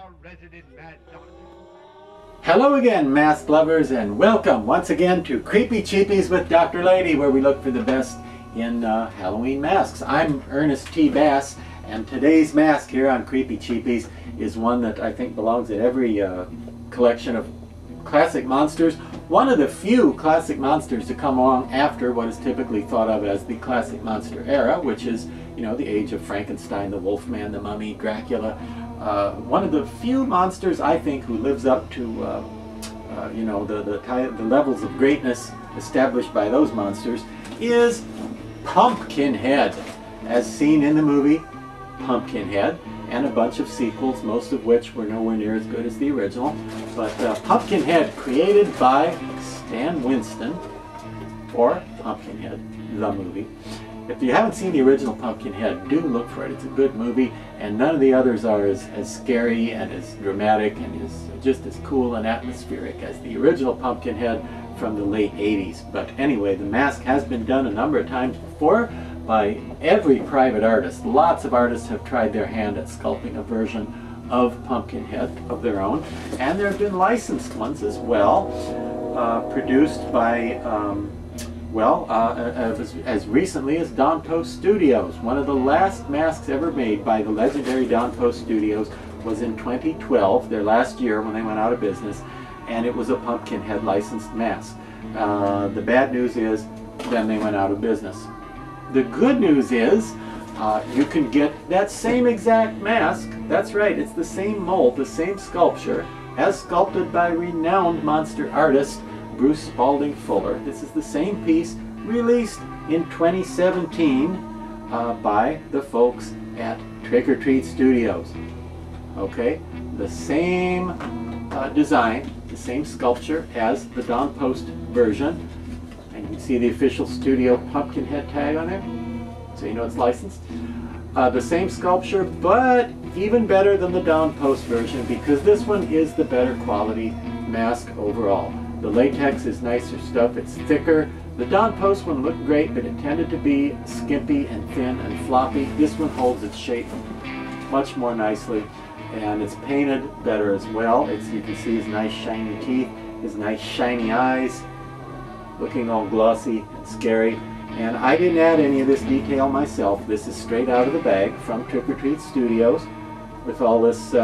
your resident mad doctor. Hello again, mask lovers, and welcome once again to Creepy Cheapies with Dr. Lady, where we look for the best in Halloween masks. I'm Ernest T. Bass, and today's mask here on Creepy Cheapies is one that I think belongs in every collection of classic monsters. One of the few classic monsters to come along after what is typically thought of as the classic monster era, which is, you know, the age of Frankenstein, the Wolfman, the Mummy, Dracula. One of the few monsters, I think, who lives up to, you know, the levels of greatness established by those monsters is Pumpkinhead, as seen in the movie Pumpkinhead, and a bunch of sequels, most of which were nowhere near as good as the original. But Pumpkinhead, created by Stan Winston, or Pumpkinhead, the movie. If you haven't seen the original Pumpkinhead, do look for it. It's a good movie, and none of the others are as scary and as dramatic and just as cool and atmospheric as the original Pumpkinhead from the late 80s. But anyway, the mask has been done a number of times before by every private artist. Lots of artists have tried their hand at sculpting a version of Pumpkinhead of their own, and there have been licensed ones as well, produced by as recently as Danto Studios. One of the last masks ever made by the legendary Danto Studios was in 2012, their last year when they went out of business, and it was a Pumpkinhead licensed mask. The bad news is, then they went out of business. The good news is, you can get that same exact mask. That's right, it's the same mold, the same sculpture, as sculpted by renowned monster artist Bruce Spalding Fuller. This is the same piece released in 2017 by the folks at Trick or Treat Studios. Okay, the same design, the same sculpture as the Don Post version, and you can see the official studio Pumpkinhead tag on there, so you know it's licensed. The same sculpture, but even better than the Don Post version, because this one is the better quality mask overall. The latex is nicer stuff, it's thicker. The Don Post one looked great, but it tended to be skimpy and thin and floppy. This one holds its shape much more nicely, and it's painted better as well. You can see his nice shiny teeth, his nice shiny eyes, looking all glossy and scary. And I didn't add any of this detail myself. This is straight out of the bag from Trick or Treat Studios, with all this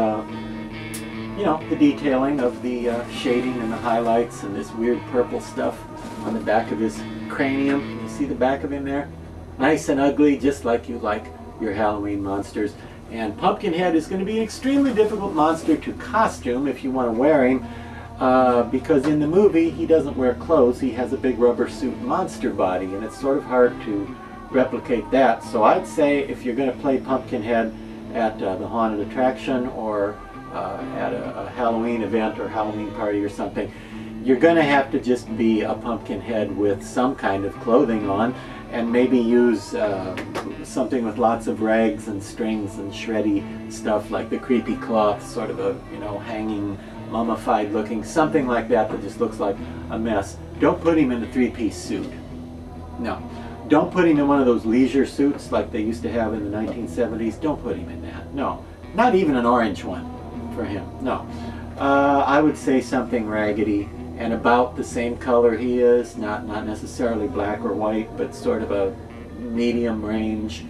you know, the detailing of the shading and the highlights and this weird purple stuff on the back of his cranium. You see the back of him there? Nice and ugly, just like you like your Halloween monsters. And Pumpkinhead is going to be an extremely difficult monster to costume if you want to wear him, because in the movie he doesn't wear clothes. He has a big rubber suit monster body, and it's sort of hard to replicate that. So I'd say if you're going to play Pumpkinhead at the haunted attraction or at a Halloween event or Halloween party or something, you're going to have to just be a Pumpkinhead with some kind of clothing on, and maybe use something with lots of rags and strings and shreddy stuff, like the creepy cloth, sort of a, you know, hanging, mummified looking, something like that that just looks like a mess. Don't put him in a three-piece suit. No. Don't put him in one of those leisure suits like they used to have in the 1970s. Don't put him in that. No. Not even an orange one for him. No. I would say something raggedy and about the same color he is, not necessarily black or white, but sort of a medium range,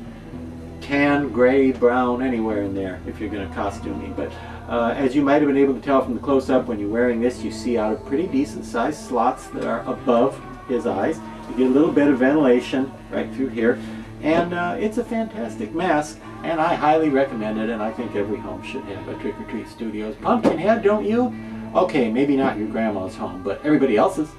tan, gray, brown, anywhere in there if you're going to costume me. But as you might have been able to tell from the close-up, when you're wearing this, you see out of pretty decent sized slots that are above his eyes. You get a little bit of ventilation right through here, and it's a fantastic mask, and I highly recommend it, and I think every home should have a Trick or Treat Studios Pumpkinhead, don't you? Okay, maybe not your grandma's home, but everybody else's.